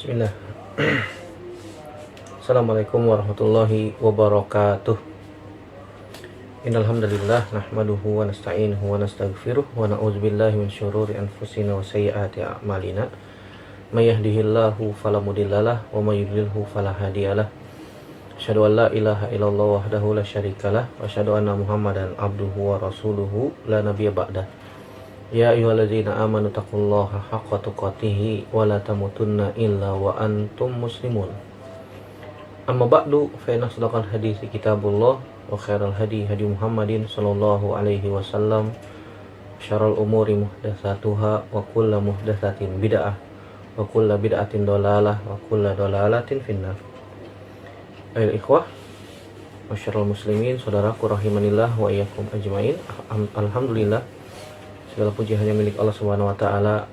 Bismillah. Assalamualaikum warahmatullahi wabarakatuh. Innal hamdalillah nahmaduhu wa nasta'inuhu wa nastaghfiruh wa na'udzubillahi min syururi anfusina wa sayyiati a'malina. May yahdihillahu fala mudhillalah wa may yudlilhu fala hadiyalah. Asyhadu an la ilaha illallah wahdahu la syarikalah wa asyhadu anna Muhammadan abduhu wa rasuluhu la nabiyya ba'dah. Ya ayyuhalladzina amanu taqullaha haqqa tuqatih wa la tamutunna illa wa antum muslimun. Amma ba'du fa inna asdaqal hadits kitabullah wa khairal hadi hadi Muhammadin sallallahu alaihi wasallam. Syarrul umuri muhdatsatuha wa kullu muhdatsatin bid'ah wa kullu bid'atin dhalalah wa kullu dhalalatin finnar. Ayol ikhwah masyarul muslimin, saudaraku rahimanillah wa iyyakum ajmain. Alhamdulillah, segala puji hanya milik Allah Subhanahu wa taala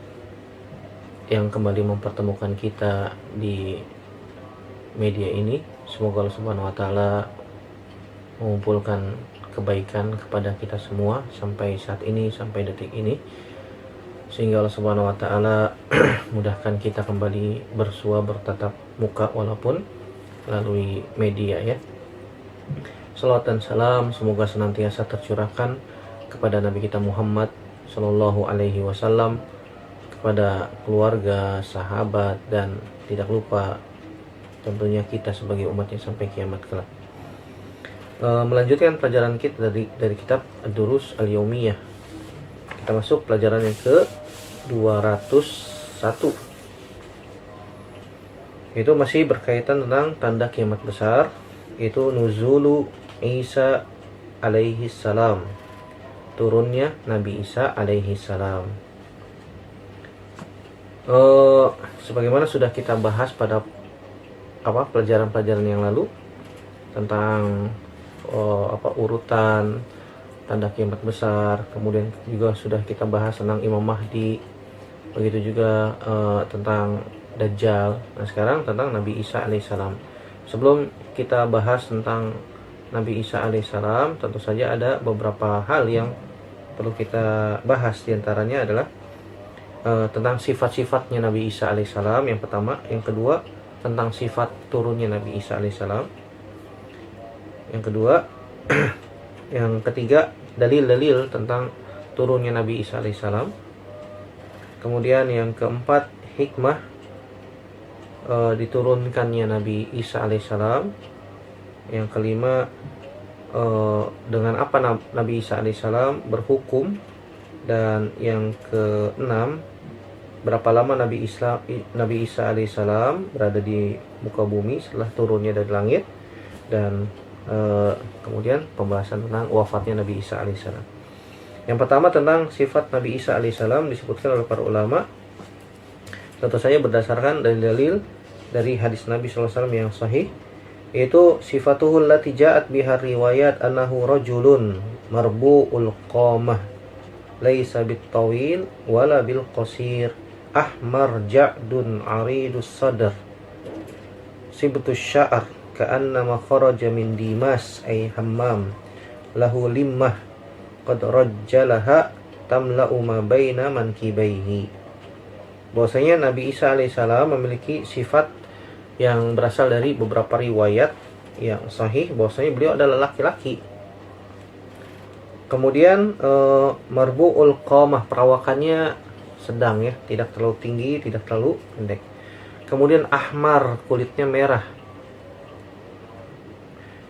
yang kembali mempertemukan kita di media ini. Semoga Allah Subhanahu wa taala mengumpulkan kebaikan kepada kita semua sampai saat ini, sampai detik ini, sehingga Allah Subhanahu wa taala mudahkan kita kembali bersua bertatap muka walaupun melalui media ya. Salawat dan salam semoga senantiasa tercurahkan kepada Nabi kita Muhammad Sallallahu alaihi wasallam, kepada keluarga, sahabat, dan tidak lupa tentunya kita sebagai umatnya sampai kiamat kelak. Melanjutkan pelajaran kita dari kitab Ad-Durus Al-Yaumiyah. Kita masuk pelajaran yang ke 201. Itu masih berkaitan tentang tanda kiamat besar, itu nuzulu Isa alaihi salam, turunnya Nabi Isa alaihi salam. Sebagaimana sudah kita bahas pada pelajaran-pelajaran yang lalu tentang urutan tanda kiamat besar, kemudian juga sudah kita bahas tentang Imam Mahdi, begitu juga tentang Dajjal. Nah, sekarang tentang Nabi Isa alaihissalam. Sebelum kita bahas tentang Nabi Isa alaihissalam, tentu saja ada beberapa hal yang perlu kita bahas. Di antaranya adalah tentang sifat-sifatnya Nabi Isa alaihissalam, yang pertama. Yang kedua, tentang sifat turunnya Nabi Isa alaihissalam. Yang kedua, yang ketiga, dalil-dalil tentang turunnya Nabi Isa alaihissalam. Kemudian yang keempat, hikmah diturunkannya Nabi Isa alaihissalam. Yang kelima, dengan apa Nabi Isa alaihissalam berhukum. Dan yang keenam, berapa lama Nabi Isa alaihissalam berada di muka bumi setelah turunnya dari langit. Dan kemudian pembahasan tentang wafatnya Nabi Isa alaihissalam. Yang pertama, tentang sifat Nabi Isa alaihissalam, disebutkan oleh para ulama, tentu saja berdasarkan dalil-dalil dari hadis Nabi SAW yang sahih, yaitu sifatuhul lati ja'at biha riwayat annahu rajulun marbu'ul qamah laisa bit-tawil wala bil qasir ahmar ja'dun aridus sadr sibtus sya'ar ka'annama kharaja min dimas ay hammam lahu limmah qad rajjalaha tamla'u ma baina mankibaihi. Bahwasanya Nabi Isa alaihissalam memiliki sifat yang berasal dari beberapa riwayat yang sahih, bahwasanya beliau adalah laki-laki. Kemudian marbu'ul qamah, perawakannya sedang ya, tidak terlalu tinggi, tidak terlalu pendek. Kemudian ahmar, kulitnya merah.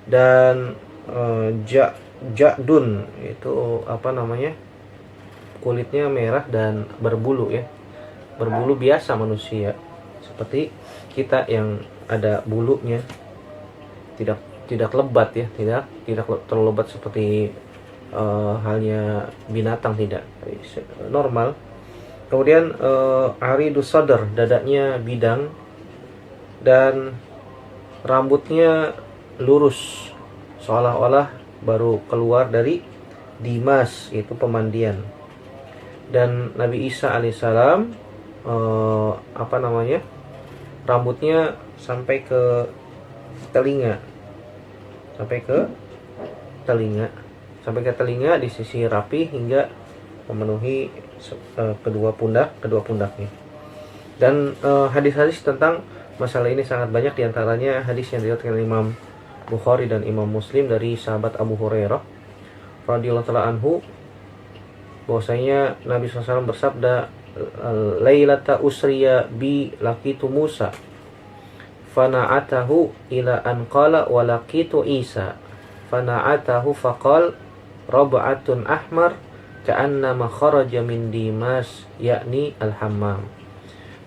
Dan ja'dun, itu kulitnya merah dan berbulu ya. Berbulu biasa manusia, seperti kita yang ada bulunya, tidak lebat ya, tidak terlalu lebat seperti halnya binatang, tidak, normal. Kemudian aridus sadr, dadanya bidang, dan rambutnya lurus seolah-olah baru keluar dari dimas, itu pemandian. Dan Nabi Isa alaihissalam rambutnya sampai ke telinga, sampai ke telinga disisir rapi hingga memenuhi kedua pundaknya. Dan hadis-hadis tentang masalah ini sangat banyak, diantaranya hadis yang diriwayatkan Imam Bukhari dan Imam Muslim dari sahabat Abu Hurairah radhiyallahu taala anhu, bahwasanya Nabi SAW bersabda, "Lailata usriya bi laqitu Musa fana'atahu ila an qala wa laqitu Isa fana'atahu faqal rab'atun ahmar ka'annama kharaja min dimas yakni al-hammam."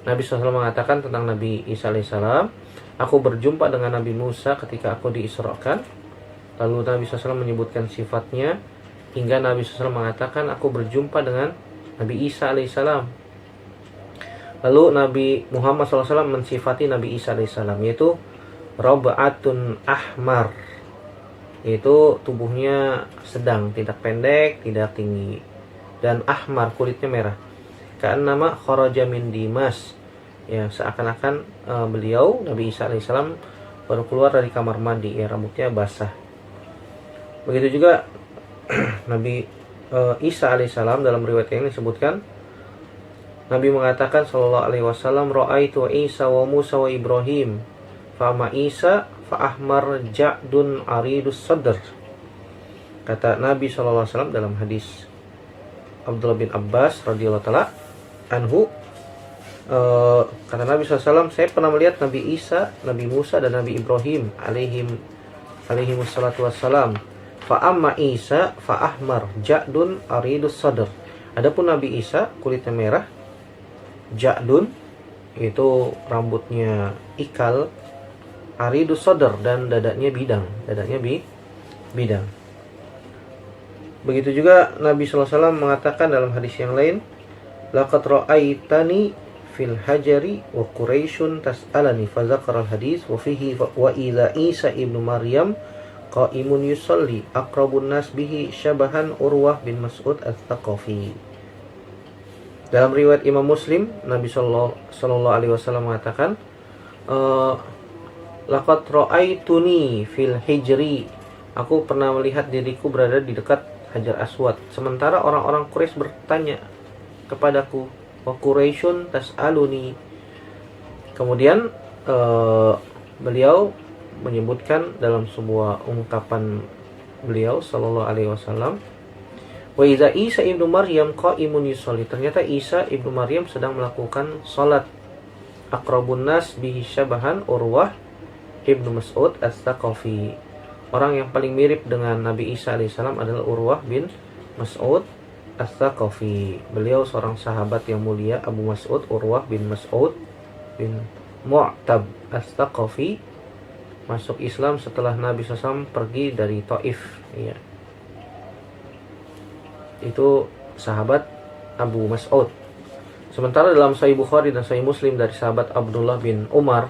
Nabi SAW mengatakan tentang Nabi Isa alaihissalam, "Aku berjumpa dengan Nabi Musa ketika aku diisrakan." Lalu Nabi SAW menyebutkan sifatnya, hingga Nabi SAW mengatakan, "Aku berjumpa dengan Nabi Isa alaihissalam." Lalu Nabi Muhammad SAW mensifati Nabi Isa alaihissalam, yaitu Rab'atun ahmar, yaitu tubuhnya sedang, tidak pendek, tidak tinggi, dan ahmar, kulitnya merah. Ka'annama kharaja min dimas, ya seakan-akan beliau Nabi Isa alaihissalam baru keluar dari kamar mandi, ya rambutnya basah. Begitu juga Nabi Isa alaihissalam, dalam riwayat yang disebutkan Nabi mengatakan sallallahu alaihi wasallam, "Ra'aitu Isa wa Musa wa Ibrahim, fa ma Isa fa ahmar ja'dun aridus sadr." Kata Nabi sallallahu alaihi wasallam dalam hadis Abdullah bin Abbas radhiyallahu taala anhu, kata Nabi SAW, "Saya pernah melihat Nabi Isa, Nabi Musa, dan Nabi Ibrahim alaihi wassalatu wassalam. Fa amma Isa fa ahmar ja'dun aridus sadr." Adapun Nabi Isa kulitnya merah, ja'dun itu rambutnya ikal, aridus sadr dan dadanya bidang, bidang. Begitu juga Nabi SAW mengatakan dalam hadis yang lain, "Laqad ra'aitani fil hajari wa Quraisyun tas'alani," fa dzakara al-hadis wa fihi wa ila Isa ibnu Maryam qaimun yusalli aqrabun nas bihi syabahan Urwah bin Mas'ud Ats-Tsaqafi. Dalam riwayat Imam Muslim, Nabi sallallahu alaihi wasallam mengatakan, "Laqad ra'aituni fil hijri," aku pernah melihat diriku berada di dekat Hajar Aswad, sementara orang-orang Quraisy bertanya kepadaku, "Wa Quraisyun tas'aluni." Kemudian beliau menyebutkan dalam sebuah ungkapan beliau sallallahu alaihi wasallam, "Wa idza Isa ibnu Maryam qaimun yusolli." Ternyata Isa ibnu Maryam sedang melakukan salat. Aqrabun nas bihi syabahan Urwah ibnu Mas'ud Ats-Tsaqafi. Orang yang paling mirip dengan Nabi Isa alaihissalam adalah Urwah bin Mas'ud Ats-Tsaqafi. Beliau seorang sahabat yang mulia, Abu Mas'ud Urwah bin Mas'ud bin Mu'tab Ats-Tsaqafi, masuk Islam setelah Nabi SAW pergi dari Taif, ya. Itu sahabat Abu Mas'ud. Sementara dalam Sahih Bukhari dan Sahih Muslim dari sahabat Abdullah bin Umar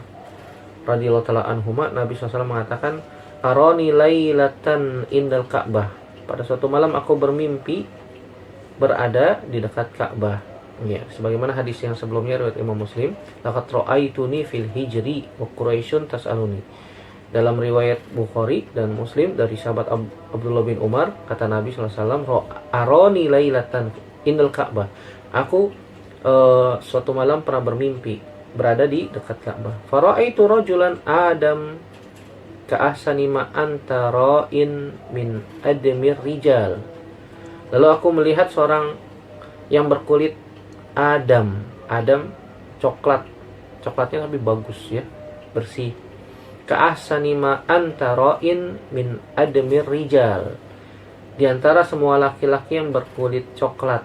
radhiyallahu taala anhuma, Nabi SAW mengatakan, "Arani lailatan indal Ka'bah." Pada suatu malam aku bermimpi berada di dekat Ka'bah. Ya, sebagaimana hadis yang sebelumnya riwayat Imam Muslim, "Laqad ra'aituni fil hijri wa Quraisyun tas'aluni." Dalam riwayat Bukhari dan Muslim dari sahabat Abdullah bin Umar, kata Nabi SAW, "Aroni lailatan indal Ka'bah." Aku suatu malam pernah bermimpi berada di dekat Ka'bah. "Fara'aitu rajulan Adam ka'ahsani ma anta ra'in min admir rijal." Lalu aku melihat seorang yang berkulit Adam coklat, coklatnya tapi bagus, ya, bersih. Ka'ahsani ma anta ra'in min admir rijal, di antara semua laki-laki yang berkulit coklat.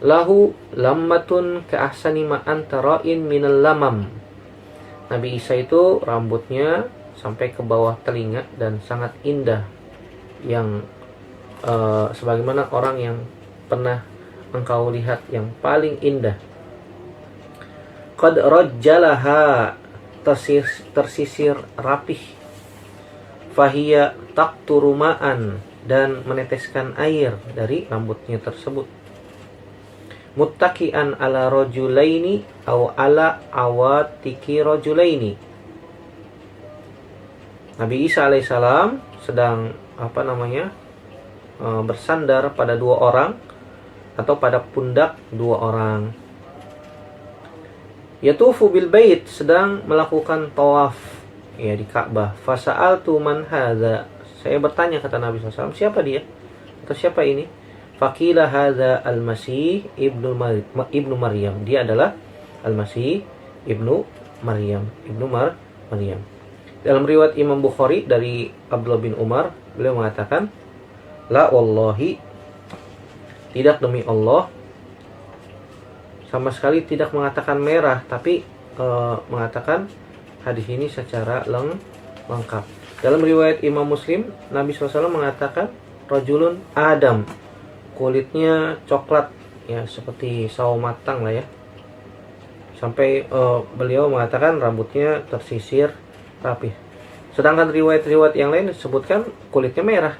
Lahu lammatun ka'ahsani ma anta ra'in minal lamam. Nabi Isa itu rambutnya sampai ke bawah telinga dan sangat indah, yang sebagaimana orang yang pernah engkau lihat yang paling indah. Qad rajjalaha, tersisir rapih. Fahiya taqturu ma'an, dan meneteskan air dari rambutnya tersebut. Muttaki'an ala rajulaini aw ala awatiki rajulaini. Nabi Isa alaihissalam sedang bersandar pada dua orang atau pada pundak dua orang. yatufu bil bait, sedang melakukan tawaf ya di Ka'bah. Fasa'altu man hadza, saya bertanya kata Nabi SAW, siapa dia atau siapa ini? Faqila hadza al-Masih ibnu Maryam, dia adalah al-Masih ibnu Maryam, Maryam. Dalam riwayat Imam Bukhari dari Abdullah bin Umar, beliau mengatakan, la wallahi, tidak demi Allah, sama sekali tidak mengatakan merah, tapi mengatakan hadis ini secara lengkap. Dalam riwayat Imam Muslim, Nabi SAW mengatakan rajulun Adam, kulitnya coklat ya, seperti sawo matang lah ya. Sampai beliau mengatakan rambutnya tersisir rapi. Sedangkan riwayat-riwayat yang lain disebutkan kulitnya merah.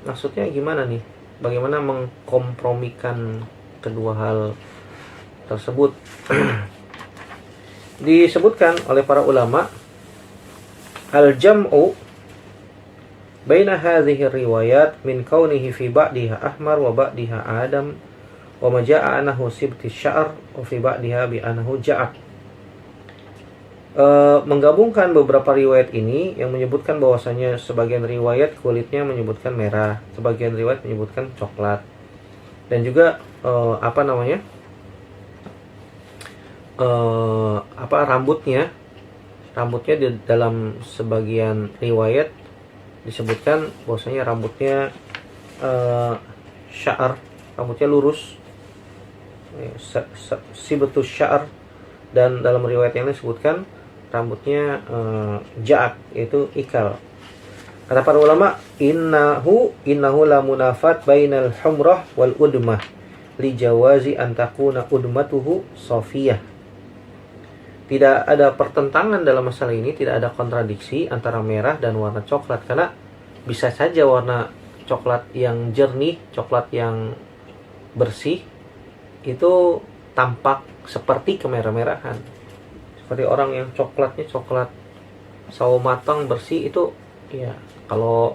Maksudnya gimana nih? Bagaimana mengkompromikan kedua hal tersebut? Disebutkan oleh para ulama, al-jam'u baina hadhihi riwayat min kaunihi fi ba'diha ahmar wa ba'diha adam wa ma ja'a anahu sibti sya'r wa fi ba'diha bi anahu ja'at. Menggabungkan beberapa riwayat ini yang menyebutkan bahwasanya sebagian riwayat kulitnya menyebutkan merah, sebagian riwayat menyebutkan coklat, dan juga rambutnya di dalam sebagian riwayat disebutkan bahwasanya rambutnya sya'r, rambutnya lurus, sibetus sya'r, dan dalam riwayat yang lain disebutkan rambutnya ja'ak, yaitu ikal. Kata para ulama, innahu la munafat bainal humrah wal udmah li jawazi an takuna udmatuhu safiyah. Tidak ada pertentangan dalam masalah ini, tidak ada kontradiksi antara merah dan warna coklat, karena bisa saja warna coklat yang jernih, coklat yang bersih itu tampak seperti kemerah-merahan. Seperti orang yang coklatnya coklat sawo matang bersih itu ya, kalau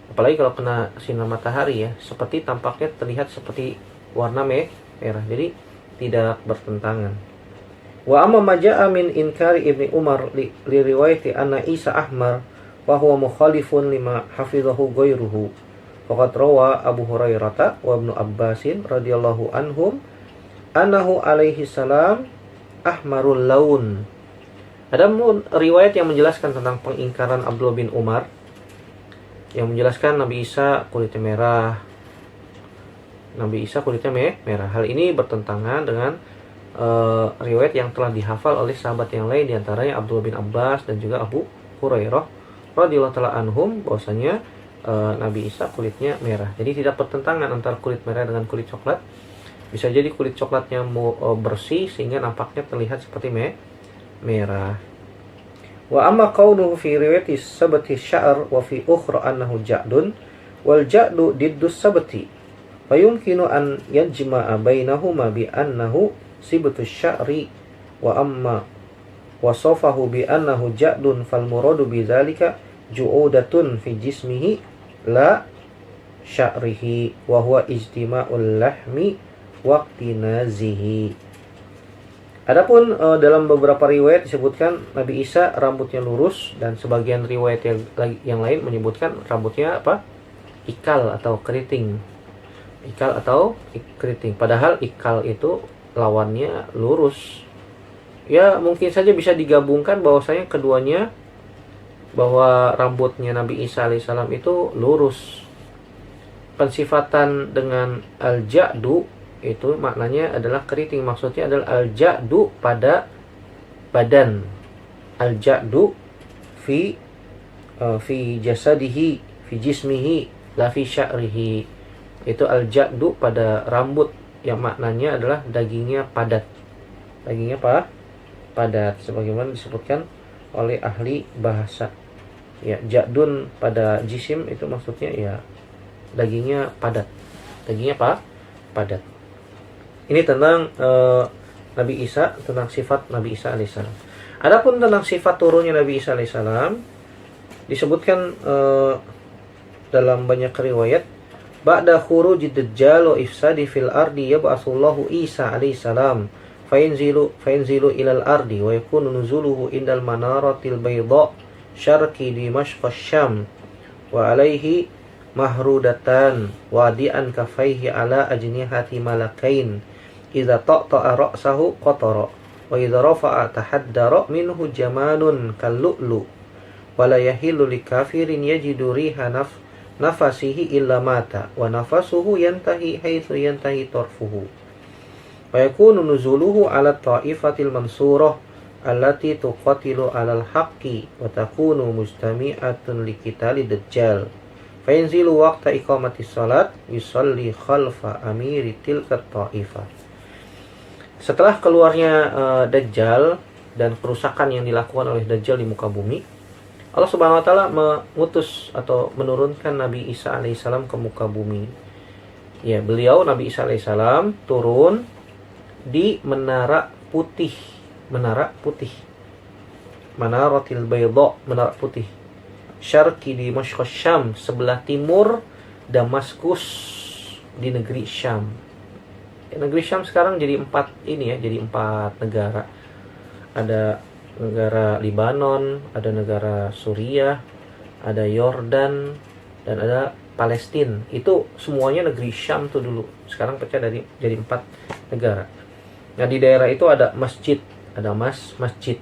apalagi kalau kena sinar matahari ya, seperti tampaknya terlihat seperti warna merah. Jadi tidak bertentangan. Wa amma ma ja'a min inkari Ibni Umar li riwayati anna Isa ahmar wa huwa mukhalifun lima hafizahu ghairuhu. Faqad rawa Abu Hurairah wa Ibnu Abbasin radhiyallahu anhum annahu alaihi salam ahmarul laun. Ada riwayat yang menjelaskan tentang pengingkaran Abdullah bin Umar, yang menjelaskan Nabi Isa kulitnya merah. Nabi Isa kulitnya merah. Hal ini bertentangan dengan riwayat yang telah dihafal oleh sahabat yang lain, diantaranya Abdullah bin Abbas dan juga Abu Hurairah radhiyallahu taala anhum, bahwasanya Nabi Isa kulitnya merah. Jadi tidak bertentangan antara kulit merah dengan kulit coklat. Bisa jadi kulit coklatnya bersih sehingga nampaknya terlihat seperti merah. Wa amma qawluhu fi riwayati sabati sya'r wa fi ukhra annahu ja'dun wal ja'du diddus sabati fa yumkinu an yajma'a bainahuma bi annahu sibatu sya'ri wa amma wasafahu bi annahu ja'dun fal muradu bi dzalika ju'udatun fi jismihi la sya'rihi wa huwa ijtima'ul lahmi waqti nazihi. Adapun dalam beberapa riwayat disebutkan Nabi Isa rambutnya lurus, dan sebagian riwayat yang lain menyebutkan rambutnya ikal atau keriting. Padahal ikal itu lawannya lurus. Ya, mungkin saja bisa digabungkan bahwasanya keduanya, bahwa rambutnya Nabi Isa alaihissalam itu lurus. Pensifatan dengan al-ja'du itu maknanya adalah keriting, maksudnya adalah al-ja'du pada badan, al-ja'du fi jasadihi, fi jismihi, la fi sya'rihi. Itu al-ja'du pada rambut, yang maknanya adalah dagingnya padat. Dagingnya padat, sebagaimana disebutkan oleh ahli bahasa. Ya, ja'dun pada jisim itu maksudnya ya dagingnya padat. Padat. Ini tentang Nabi Isa, tentang sifat Nabi Isa alaihissalam. Adapun tentang sifat turunnya Nabi Isa alaihissalam disebutkan dalam banyak riwayat, ba'da khurujid dajjal wa ifsadi fil ardi yab'atsullahu Isa alaihissalam fayanzilu ilal ardi wa yakunu nuzuluhu indal manaratil bayda syarqi Dimashq Syam wa alaihi mahrudatan wadi'an kafaihi ala ajnihati malakain idza taqta'a ra'sahu qatara wa idza rafa'a tahaddara minhu jamanun kallu'lu wa la yahillu likafirin yajidu riha nafasihi illa mata wa nafasuhu yantahi haitsu yantahi tarfuhu wa yakunu nuzuluhu ala ta'ifatil mansurah allati tuqatilu alal haqqi wa takunu mujtami'atun liqitali dajjal fa yanzilu waqta iqamatis salat yusalli khalfa amiri tilka ta'ifah. Setelah keluarnya Dajjal dan kerusakan yang dilakukan oleh Dajjal di muka bumi, Allah Subhanahu wa taala mengutus atau menurunkan Nabi Isa alaihissalam ke muka bumi. Ya, beliau Nabi Isa alaihissalam turun di menara putih, Manaratil Bayda, menara putih. Syarqi Dimashq Syam, sebelah timur Damaskus di negeri Syam. Negeri Syam sekarang jadi empat negara. Ada negara Libanon, ada negara Suriah, ada Yordan, dan ada Palestina. Itu semuanya negeri Syam tuh dulu. Sekarang pecah jadi 4 negara. Nah, di daerah itu ada masjid, masjid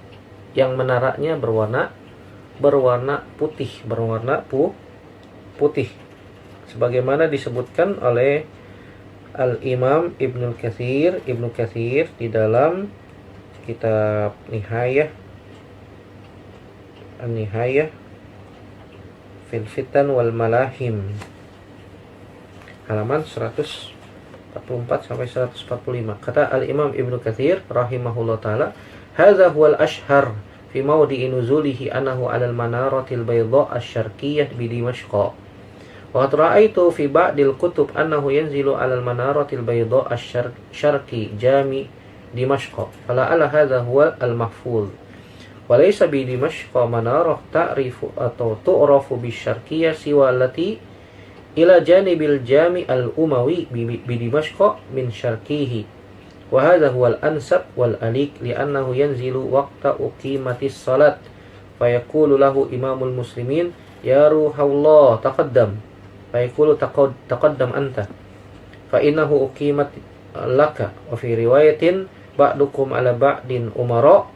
yang menaranya berwarna putih, putih. Sebagaimana disebutkan oleh Al-Imam Ibnu Katsir di dalam kitab An-Nihayah fil Fitan wal Malahim, halaman 144 sampai 145. Kata Al-Imam Ibnu Katsir rahimahullah taala, hadza huwal ashhar fi mawdi'i nuzulihi annahu 'alal manaratil bayda asy-syarqiyyah bi Dimashq. Wa ra'aitu fi ba'dil kutub annahu yanzilu 'alal manaratil bayda asy-syarqi jami Dimashq. Fala ala hadza huwa al-mahfuz. Wa laysa bi Dimashq manarah ta'rifu atau tu'rafu bisyarqiyyah siwa allati ila janibil jami al-umawi bi Dimashq min syarqihi. Wa hadza huwa al-ansab wal alik li'annahu yanzilu waqta uqimatis salat fa yaqulu lahu imamul muslimin ya ruhallah taqaddam fa yaqulu taqaddam anta fa innahu uqimat laka. Wa fi riwayatin ba'dukum ala ba'din umara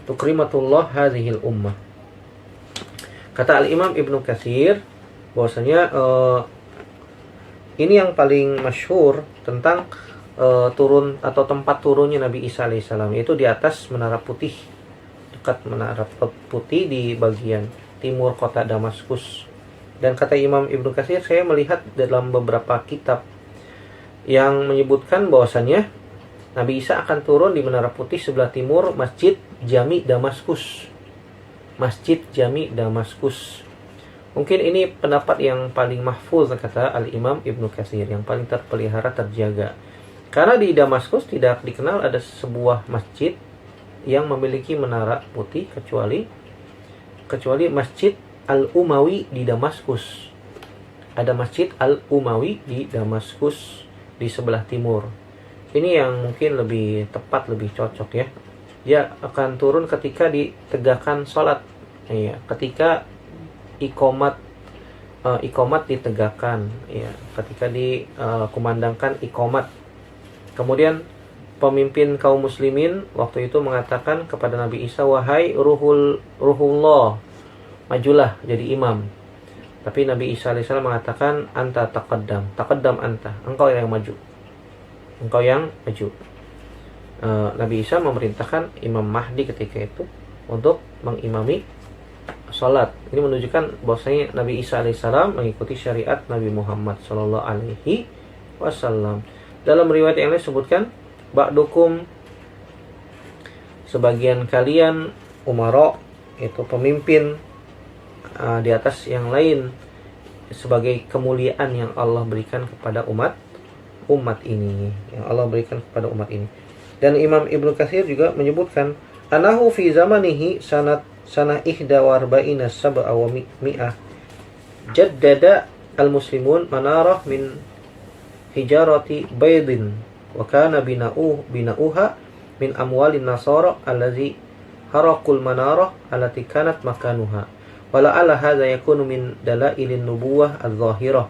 tukrimatullah hadhil ummah. Kata Al-Imam Ibnu Katsir bahwasanya ini yang paling masyhur tentang turun atau tempat turunnya Nabi Isa alaihissalam, yaitu di atas menara putih, dekat menara putih di bagian timur kota Damaskus. Dan kata Imam Ibnu Katsir, saya melihat dalam beberapa kitab yang menyebutkan bahwasannya Nabi Isa akan turun di menara putih sebelah timur Masjid Jami Damaskus. Masjid Jami Damaskus. Mungkin ini pendapat yang paling mahfuz, kata Al-Imam Ibnu Katsir, yang paling terpelihara, terjaga. Karena di Damaskus tidak dikenal ada sebuah masjid yang memiliki menara putih kecuali Masjid Al-Umawi di Damaskus. Ada Masjid Al-Umawi di Damaskus di sebelah timur. Ini yang mungkin lebih tepat, lebih cocok ya. Dia akan turun ketika ditegakkan sholat. Ya, ketika iqamat ditegakkan, ya, ketika dikumandangkan iqamat. Kemudian pemimpin kaum muslimin waktu itu mengatakan kepada Nabi Isa, wahai ruhullah, majulah jadi imam. Tapi Nabi Isa alaihissalam mengatakan, anta taqaddam anta, engkau yang maju. Nabi Isa memerintahkan Imam Mahdi ketika itu untuk mengimami salat. Ini menunjukkan bahwasanya Nabi Isa alaihissalam mengikuti syariat Nabi Muhammad sallallahu alaihi wasallam. Dalam riwayat yang lain disebutkan, ba'dukum, sebagian kalian, umara, itu pemimpin di atas yang lain, sebagai kemuliaan yang Allah berikan kepada umat ini, Dan Imam Ibnu Katsir juga menyebutkan, anahu fi zamanihi sanah ihda wa arba'ina sab'a wa mi'ah jaddada al-muslimun manarah min hijarati baydin wa kana bina'uha min amwalin nasara allazi harakul manarah allati kanat makanuha wala ala hadza yakunu min dalailin nubuwah adh-dhahirah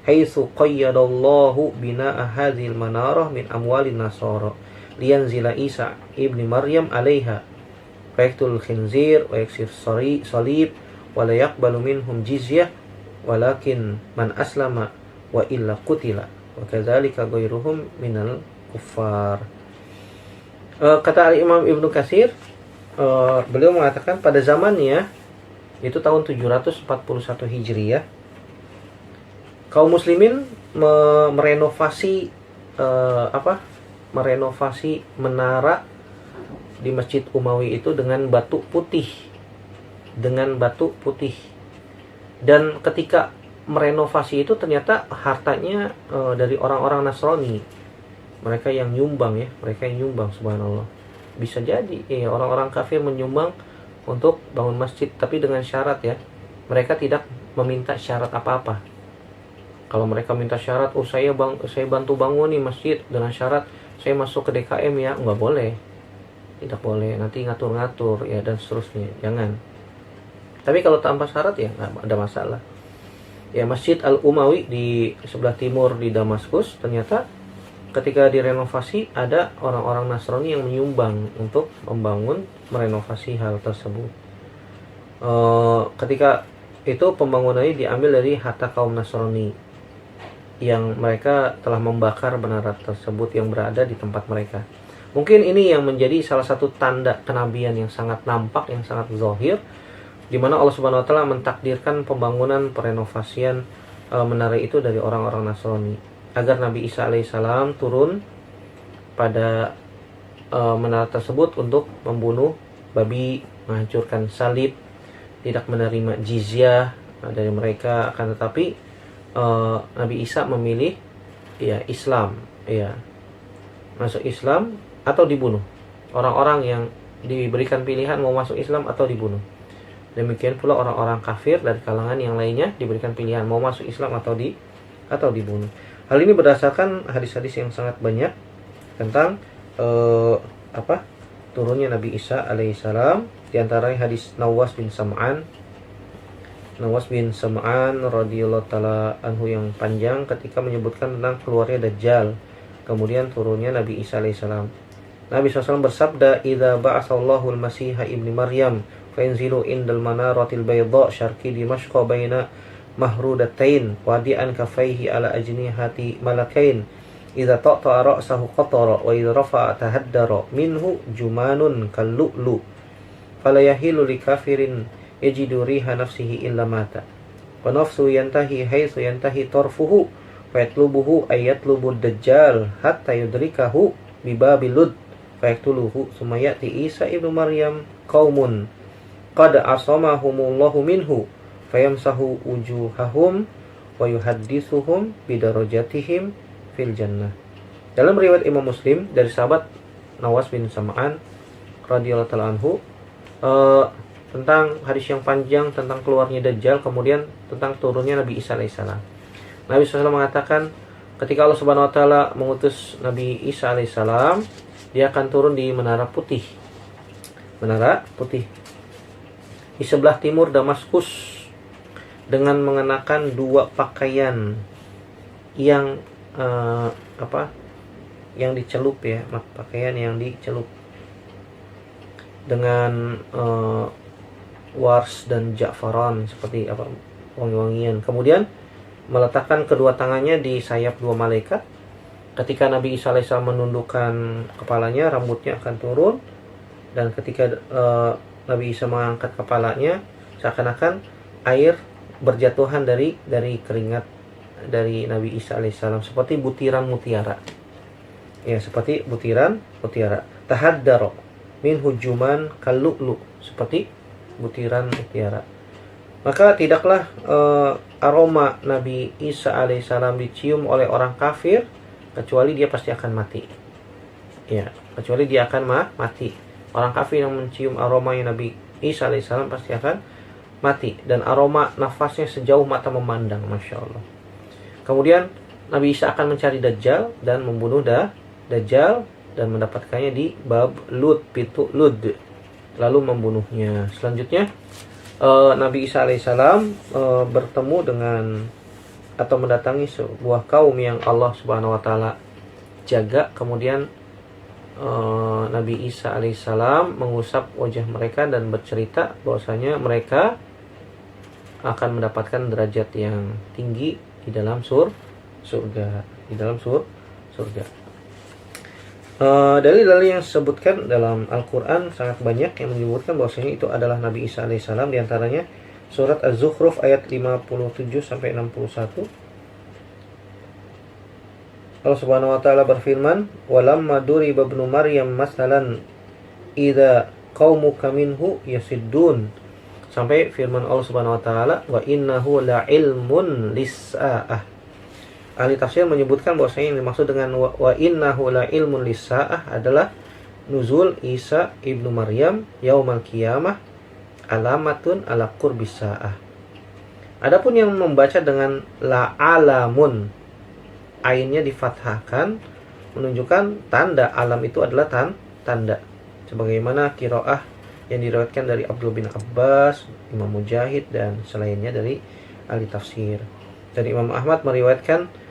haitsu qayyadallahu bina'a hadhil manarah min amwalin nasara liyanzila Isa ibni Maryam alaiha fayaqtul khinzir wa yaksir salib wa la yaqbalu minhum jizyah walakin man aslama wa illa qutila wa kadzalika ghairuhum minal kuffar. Kata Imam Ibnu Katsir, beliau mengatakan pada zamannya itu tahun 741 Hijriyah, kaum muslimin merenovasi menara di Masjid Umawi itu dengan batu putih. Dan ketika merenovasi itu ternyata hartanya dari orang-orang Nasrani. Mereka yang nyumbang, subhanallah. Bisa jadi orang-orang kafir menyumbang untuk bangun masjid, tapi dengan syarat ya. Mereka tidak meminta syarat apa-apa. Kalau mereka minta syarat, saya bantu bangun nih masjid dengan syarat saya masuk ke DKM ya, nggak boleh. Tidak boleh, nanti ngatur-ngatur ya dan seterusnya. Jangan. Tapi kalau tanpa syarat ya nggak ada masalah. Ya, Masjid Al-Umawi di sebelah timur di Damaskus, ternyata ketika direnovasi ada orang-orang Nasrani yang menyumbang untuk merenovasi hal tersebut. Ketika itu pembangunannya diambil dari harta kaum Nasrani yang mereka telah membakar menara tersebut yang berada di tempat mereka. Mungkin ini yang menjadi salah satu tanda kenabian yang sangat nampak, yang sangat zahir, di mana Allah Subhanahu wa taala mentakdirkan pembangunan perenovasian menara itu dari orang-orang Nasrani agar Nabi Isa alaihissalam turun pada menara tersebut untuk membunuh babi, menghancurkan salib, tidak menerima jizyah dari mereka, akan tetapi Nabi Isa memilih Islam, masuk Islam atau dibunuh. Orang-orang yang diberikan pilihan mau masuk Islam atau dibunuh. Demikian pula orang-orang kafir dari kalangan yang lainnya diberikan pilihan mau masuk Islam atau dibunuh. Hal ini berdasarkan hadis-hadis yang sangat banyak tentang turunnya Nabi Isa alaihissalam. Di antaranya hadis Nawas bin Sam'an radhiyallahu taala anhu yang panjang ketika menyebutkan tentang keluarnya Dajjal, kemudian turunnya Nabi Isa alaihissalam. Nabi SAW bersabda, "Idza ba'atsallahu al-Masih ibni Maryam fa yanzilu indal manaratil bayda syarqi Dimashq baina mahrudatain wadi'an kafaihi ala ajnihati malakain idza ta'ta ra'sahu qatara wa idza rafa'a tahaddara minhu jumanun kallu'lu fala yahilu likafirin yajidu riha nafsihi illa mata wa nafsu yantahi haitsu yantahi tarfuhu fa yatlubuhu ayatlubu dajjal hatta yudrikahu bi babil lud fa yaqtuluhu summa ya'ti Isa ibnu Maryam qaumun qad asamahumullahu minhu fayamsahu wujuhahum wa yuhaddithuhum bidarajatihim fil jannah." Dalam riwayat Imam Muslim dari sahabat Nawas bin Sam'an radhiyallahu ta'ala anhu tentang hadis yang panjang tentang keluarnya Dajjal, kemudian tentang turunnya Nabi Isa alaihissalam. Nabi SAW mengatakan ketika Allah Subhanahu wa taala mengutus Nabi Isa alaihissalam, dia akan turun di menara putih di sebelah timur Damaskus dengan mengenakan dua pakaian yang yang dicelup ya, pakaian yang dicelup dengan wars dan ja'faran seperti wangi-wangian. Kemudian meletakkan kedua tangannya di sayap dua malaikat. Ketika Nabi Isa alaihissalam menundukkan kepalanya, rambutnya akan turun, dan ketika Nabi Isa mengangkat kepalanya, seakan-akan air berjatuhan dari keringat dari Nabi Isa alaihissalam seperti butiran mutiara. Ya, seperti butiran mutiara. Tahaddara min hujuman kallu'lu, seperti butiran mutiara. Maka tidaklah aroma Nabi Isa alaihissalam dicium oleh orang kafir kecuali dia pasti akan mati. Ya, kecuali dia akan mati. Orang kafir yang mencium aromanya Nabi Isa alaihissalam pasti akan mati, dan aroma nafasnya sejauh mata memandang, masya Allah. Kemudian Nabi Isa akan mencari Dajjal dan membunuh Dajjal dan mendapatkannya di bab Lud, pintu Lud, lalu membunuhnya. Selanjutnya Nabi Isa alaihissalam bertemu dengan atau mendatangi sebuah kaum yang Allah Subhanahu wa taala jaga. Kemudian Nabi Isa alaihissalam mengusap wajah mereka dan bercerita bahwasanya mereka akan mendapatkan derajat yang tinggi di dalam surga. Dalil-dalil yang disebutkan dalam Al-Quran sangat banyak yang menyebutkan bahwasanya itu adalah Nabi Isa alaihissalam. Di antaranya surat Az-Zukhruf ayat 57 sampai 61. Allah Subhanahu wa taala berfirman, "Walamma duriba ibnu Maryam masalan idza qaumuka minhu yasiddun." Sampai firman Allah Subhanahu wa taala, "Wa innahu la ilmun lis-saah." Ahli tafsir menyebutkan bahwasanya yang dimaksud dengan wa innahu la ilmun lis-saah adalah nuzul Isa ibnu Maryam yaumal qiyamah alamatun ala qurbis saah. Adapun yang membaca dengan la alamun, ainnya difathahkan, menunjukkan tanda. Alam itu adalah tanda. Sebagaimana qiraah yang diriwayatkan dari Abdullah bin Abbas, Imam Mujahid dan selainnya dari ahli tafsir. Dan Imam Ahmad meriwayatkan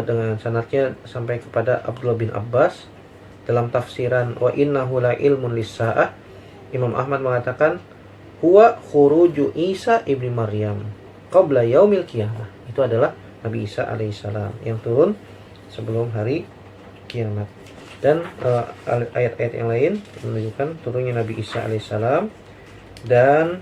dengan sanadnya sampai kepada Abdullah bin Abbas dalam tafsiran wa innahu la ilmun lis-saah. Imam Ahmad mengatakan huwa khuruju Isa ibni Maryam qabla yaumil qiyamah. Itu adalah Nabi Isa alaihissalam yang turun sebelum hari kiamat. Dan ayat-ayat yang lain menunjukkan turunnya Nabi Isa alaihissalam dan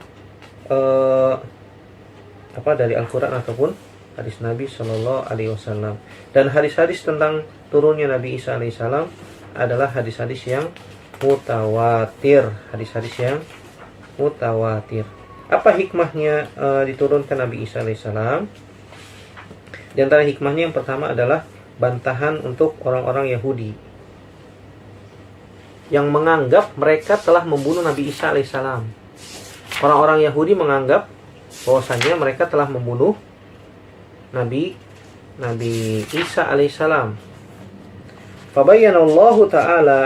dari Al-Quran ataupun hadis Nabi Shallallahu Alaihi Wasallam. Dan hadis-hadis tentang turunnya Nabi Isa alaihissalam adalah hadis-hadis yang mutawatir. Apa hikmahnya diturunkan Nabi Isa alaihissalam? Di antara hikmahnya yang pertama adalah bantahan untuk orang-orang Yahudi yang menganggap mereka telah membunuh Nabi Isa alaihissalam. Orang-orang Yahudi menganggap bahwasanya mereka telah membunuh Nabi Isa alaihissalam. Fabayyana Allah Ta'ala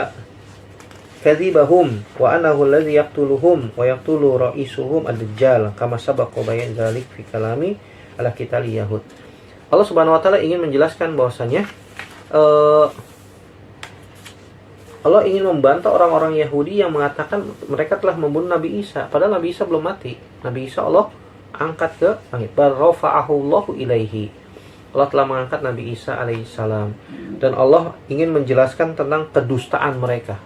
kadzibahum wa annahu alladhi yaqtuluhum wa yaqtulu ra'isuhum ad-dajjal kama sabaqa bayan dzalik fi kalami ala qitali yahud. Allah Subhanahu wa taala ingin menjelaskan bahwasanya Allah ingin membantah orang-orang Yahudi yang mengatakan mereka telah membunuh Nabi Isa, padahal Nabi Isa belum mati. Nabi Isa Allah angkat ke langit. Barrafa'ahu Allahu ilaihi. Allah telah mengangkat Nabi Isa alaihissalam. Dan Allah ingin menjelaskan tentang kedustaan mereka.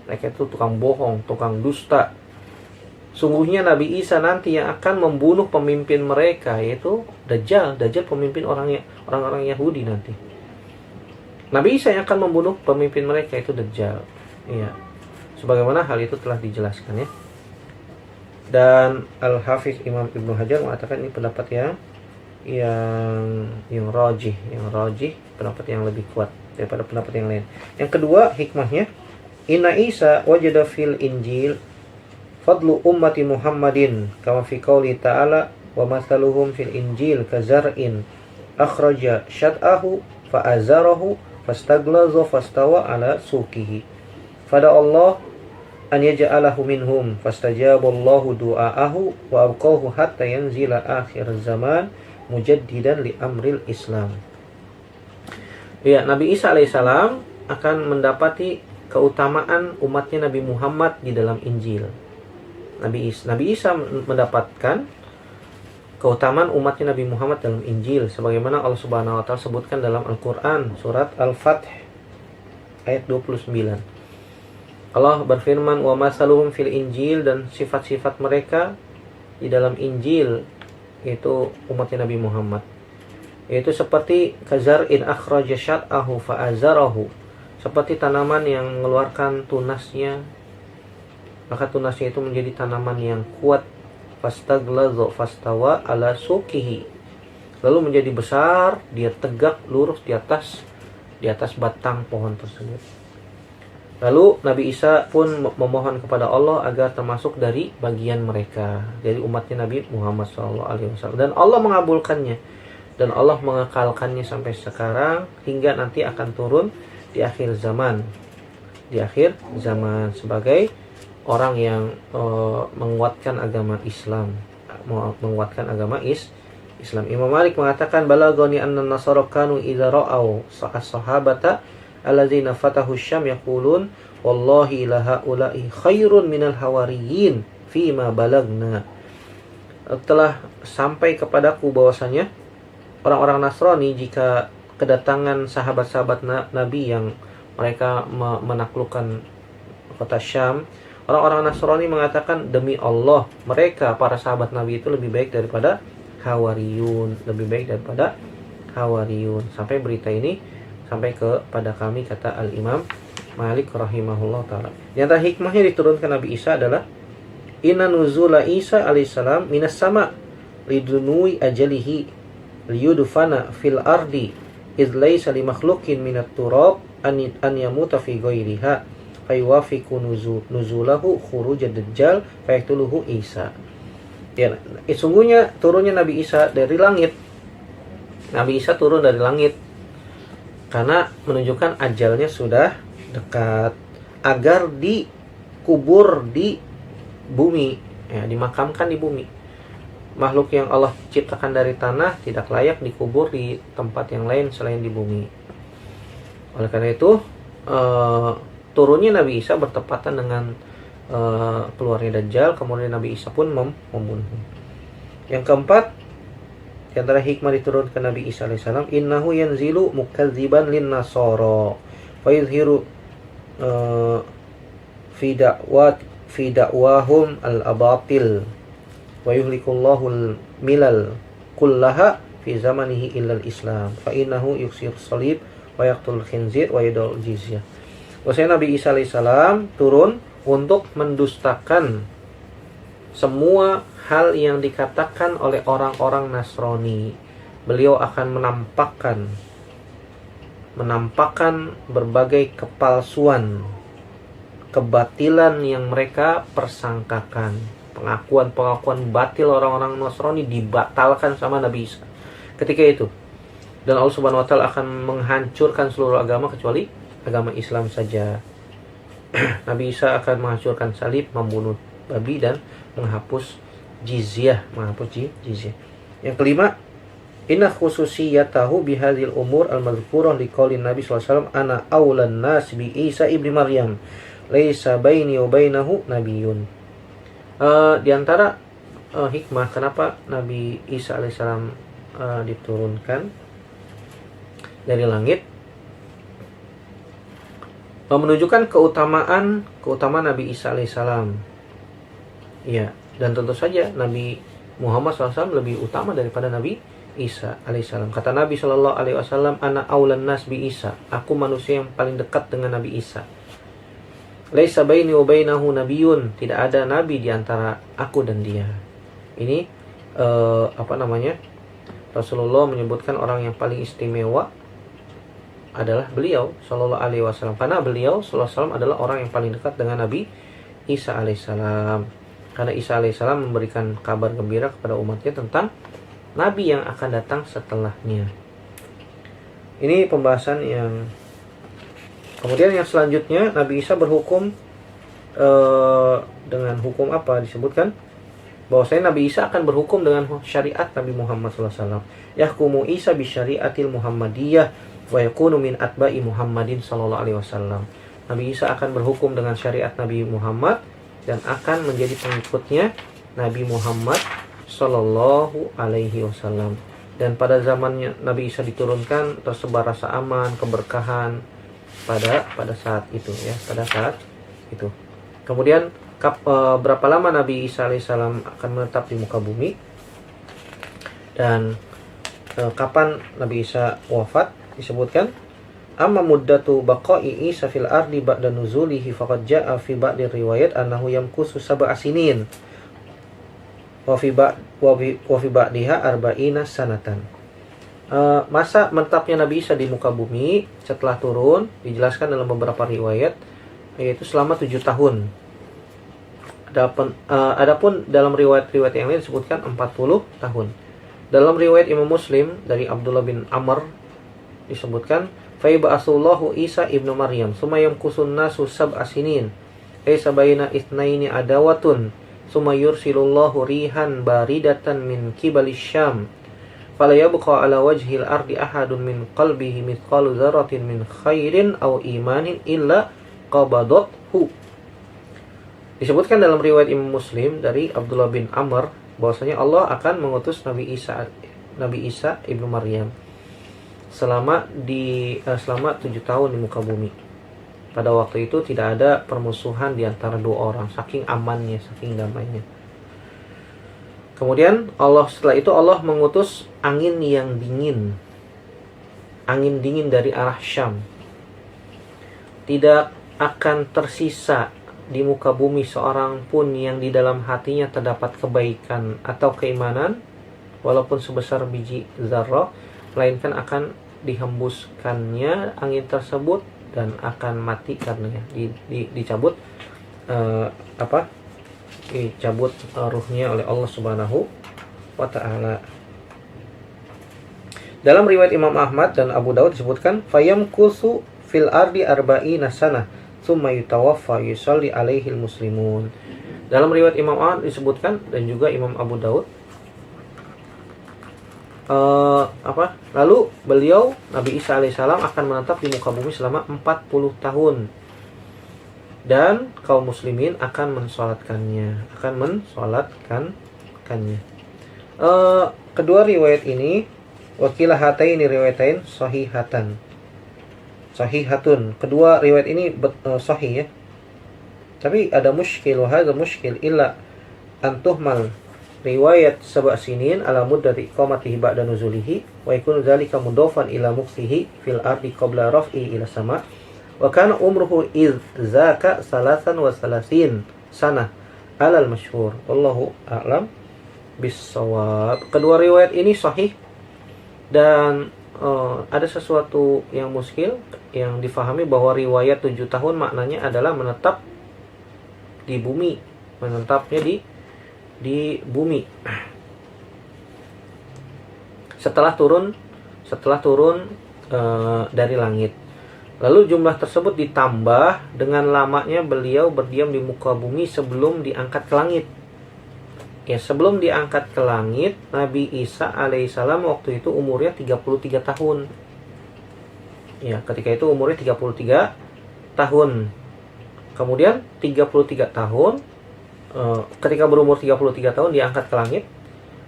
Mereka itu tukang bohong, tukang dusta. Sungguhnya Nabi Isa nanti yang akan membunuh pemimpin mereka, yaitu Dajjal. Dajjal pemimpin orang-orang Yahudi nanti. Nabi Isa yang akan membunuh pemimpin mereka, itu Dajjal. Iya. Sebagaimana hal itu telah dijelaskan ya. Dan Al-Hafiz Imam Ibnu Hajar mengatakan ini pendapat yang rajih, pendapat yang lebih kuat daripada pendapat yang lain. Yang kedua hikmahnya, Inna Isa wajada fil Injil fadlu ummati Muhammadin kama fi qouli ta'ala wa mathaluhum fil Injil kazar'in akhraja syat'ahu fa'azarahu fastaglaza fastawa ala suqihi fada Allah an yaj'alahu minhum fastajaballahu du'aahu wa abqahu hatta yanzila akhir zaman mujaddidan li amril Islam. Ya, Nabi Isa alaihissalam akan mendapati keutamaan umatnya Nabi Muhammad di dalam Injil. Nabi Isa mendapatkan keutamaan umatnya Nabi Muhammad dalam Injil sebagaimana Allah Subhanahu wa taala sebutkan dalam Al-Qur'an surat Al-Fath ayat 29. Allah berfirman, "Wa masaluhum fil Injil," dan sifat-sifat mereka di dalam Injil itu umatnya Nabi Muhammad, yaitu seperti kazar'in akhraja syat'ahu fa'azarahu, seperti tanaman yang mengeluarkan tunasnya, maka tunasnya itu menjadi tanaman yang kuat, fastaglaza fastawa ala suqihi, lalu menjadi besar, dia tegak lurus di atas batang pohon tersebut. Lalu Nabi Isa pun memohon kepada Allah agar termasuk dari bagian mereka, dari umatnya Nabi Muhammad SAW, dan Allah mengabulkannya. dan Allah mengekalkannya sampai sekarang hingga nanti akan turun di akhir zaman. Di akhir zaman sebagai orang yang menguatkan agama Islam, menguatkan agama Islam. Imam Malik mengatakan balagoni anna nasara kanu idza ra'au as-sahabata alladzina fatahu Syam yaqulun wallahi la haula'i khairun minal hawariyin fima balagna. Telah sampai kepadaku bahwasanya orang-orang Nasrani jika kedatangan sahabat-sahabat Nabi yang mereka menaklukkan kota Syam, orang-orang Nasrani mengatakan demi Allah mereka para sahabat Nabi itu lebih baik daripada Hawariyun, lebih baik daripada Hawariyun. Sampai berita ini sampai kepada kami, kata Al-Imam Malik rahimahullah ta'ala. Di antara hikmahnya diturunkan Nabi Isa adalah inna nuzula Isa alaihissalam minas sama lidunui ajalihi liyudfana fil ardi idh laysa li makhluqin minat turab an yamuta fi ghairiha fayuwafiqu nuzulahu khurujad dajjal fayaktuluhu Isa. Ya, sungguhnya turunnya Nabi Isa dari langit. Nabi Isa turun dari langit karena menunjukkan ajalnya sudah dekat, agar dikubur di bumi, ya, dimakamkan di bumi. Makhluk yang Allah ciptakan dari tanah tidak layak dikubur di tempat yang lain selain di bumi. Oleh karena itu, turunnya Nabi Isa bertepatan dengan keluarnya Dajjal, kemudian Nabi Isa pun membunuh. Yang keempat, di antara hikmah diturunkan Nabi Isa alaihissalam, innahu yanzilu mukadziban lin nasara fa yuzhiru fi da'wahum al-abatil wa yuhlikullahu al-milal kullaha fi zamanihi illa al-islam fa innahu yuksir salib wa yaqtul khinzir wa yadul jizyah. Bahwasanya Nabi Isa alaihissalam turun untuk mendustakan semua hal yang dikatakan oleh orang-orang Nasrani. Beliau akan menampakkan berbagai kepalsuan, kebatilan yang mereka persangkakan. Pengakuan batil orang-orang Nasrani dibatalkan sama Nabi Isa ketika itu. Dan Allah Subhanahu wa taala akan menghancurkan seluruh agama kecuali agama Islam saja. Nabi Isa akan menghancurkan salib, membunuh babi, dan menghapus jizyah. Yang kelima, inna khususiyatahu bihadhil umur al-madhkurah liqaulin Nabi SAW ana awlan nas bi Isa ibni Maryam laisa baini wa bainahu nabiyyun. Di antara hikmah kenapa Nabi Isa alaihissalam diturunkan dari langit, menunjukkan keutamaan Nabi Isa alaihissalam. Ya, dan tentu saja Nabi Muhammad SAW lebih utama daripada Nabi Isa alaihissalam. Kata Nabi SAW, ana aulan nas bi Isa, aku manusia yang paling dekat dengan Nabi Isa. Laisa baini wa bainahu nabiyyun, tidak ada nabi di antara aku dan dia. Ini Rasulullah menyebutkan orang yang paling istimewa adalah beliau sallallahu alaihi wasallam, karena beliau sallallahu alaihi wasallam adalah orang yang paling dekat dengan Nabi Isa alaihissalam. Karena Isa alaihissalam memberikan kabar gembira kepada umatnya tentang nabi yang akan datang setelahnya. Ini pembahasan yang kemudian yang selanjutnya, Nabi Isa berhukum dengan hukum apa? Disebutkan bahwasanya Nabi Isa akan berhukum dengan syariat Nabi Muhammad SAW. Yahkumu Isa bi syariatil Muhammadiyah wa yakunu min atba'i Muhammadin sallallahu alaihi wasallam. Nabi Isa akan berhukum dengan syariat Nabi Muhammad dan akan menjadi pengikutnya Nabi Muhammad sallallahu alaihi wasallam. Dan pada zamannya Nabi Isa diturunkan, tersebar rasa aman, keberkahan pada saat itu, ya, pada saat itu. Kemudian berapa lama Nabi Isa alaihissalam akan menetap di muka bumi, dan kapan Nabi Isa wafat disebutkan, amma muddatu baqa'i Isa fil ardi ba'da nuzulihi faqad ja'a fi ba'di riwayat annahu yamkusu sab'a sinin wa fi ba'diha arba'ina sanatan. Masa menetapnya Nabi Isa di muka bumi setelah turun dijelaskan dalam beberapa riwayat, yaitu selama 7 tahun. Adapun dalam riwayat-riwayat yang lain disebutkan 40 tahun. Dalam riwayat Imam Muslim dari Abdullah bin Amr disebutkan, "Faiba'asullahu Isa ibnu Maryam, summa yamkusun nasu sab'a sinin, laisa baina itsnaini adawatun, summa yursilullahu rihan baridatan min qibalis syam, fala yabqa ala wajhil ardi ahadun min qalbihi mithqalu dzarratin min khairin aw imanin illa qabadathu." Disebutkan dalam riwayat Imam Muslim dari Abdullah bin Amr bahwasanya Allah akan mengutus Nabi Isa ibnu Maryam selama 7 tahun di muka bumi. Pada waktu itu tidak ada permusuhan di antara dua orang, saking amannya, saking damainya. Kemudian setelah itu Allah mengutus angin yang dingin. Angin dingin dari arah Syam. Tidak akan tersisa di muka bumi seorang pun yang di dalam hatinya terdapat kebaikan atau keimanan walaupun sebesar biji zarrah, melainkan akan dihembuskannya angin tersebut dan akan mati karenanya, dicabut dicabut ruhnya oleh Allah Subhanahu wa taala. Dalam riwayat Imam Ahmad dan Abu Daud disebutkan, "Fayamkusu fil ardi arba'ina sanah, tsumma yutawaffa yusalli alaihil muslimun." Dalam riwayat Imam Ahmad disebutkan dan juga Imam Abu Daud, lalu beliau Nabi Isa alaihissalam akan menetap di muka bumi selama 40 tahun dan kaum muslimin akan mensolatkannya. Kedua riwayat ini, wakilah hataini riwayatain sahihatun. Kedua riwayat ini sahih ya. Tapi ada muskil, wa hadza muskil illa an tuhmal riwayat sab'a sinin ala muddati iqamatihi ba'da nuzulihi wa yakunu dzalika mudhafan ila muksihi fil ardi qabla raf'i ila sama wa kana umruhu idh zaka 33 sanah alal masyhur wallahu a'lam bissawab. Kedua riwayat ini sahih dan ada sesuatu yang muskil yang difahami bahwa riwayat 7 tahun maknanya adalah menetap di bumi, menetapnya di bumi setelah turun dari langit. Lalu jumlah tersebut ditambah dengan lamanya beliau berdiam di muka bumi sebelum diangkat ke langit. Ya, sebelum diangkat ke langit, Nabi Isa alaihissalam waktu itu umurnya 33 tahun. Ya, ketika itu umurnya 33 tahun. Kemudian 33 tahun, ketika berumur 33 tahun diangkat ke langit,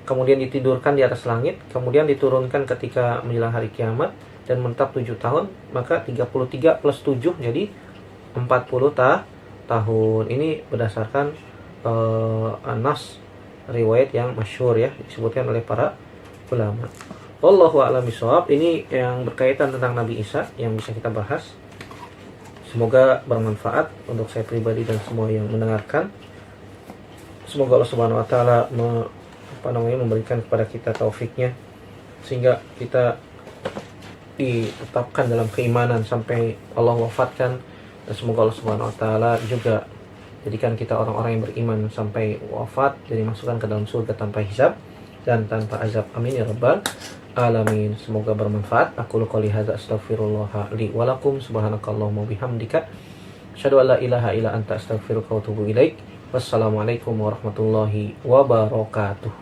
kemudian ditidurkan di atas langit, kemudian diturunkan ketika menjelang hari kiamat dan menetap 7 tahun, maka 33 plus 7 jadi 40 tahun. Ini berdasarkan nas riwayat yang masyhur ya, disebutkan oleh para ulama. Wallahu a'lam bishawab. Ini yang berkaitan tentang Nabi Isa yang bisa kita bahas. Semoga bermanfaat untuk saya pribadi dan semua yang mendengarkan. Semoga Allah Subhanahu wa taala memberikan kepada kita taufiknya sehingga kita ditetapkan dalam keimanan sampai Allah wafatkan, dan semoga Allah Subhanahu wa taala juga jadikan kita orang-orang yang beriman sampai wafat dan dimasukkan ke dalam surga tanpa hisab dan tanpa azab. Amin ya rabbal alamin. Semoga bermanfaat. Aku qouli hadza astaghfirullah li wa lakum. Subhanakallahumma bihamdika asyhadu an la ilaha illa anta astaghfiruka wa atubu ilaik. Wassalamualaikum warahmatullahi wabarakatuh.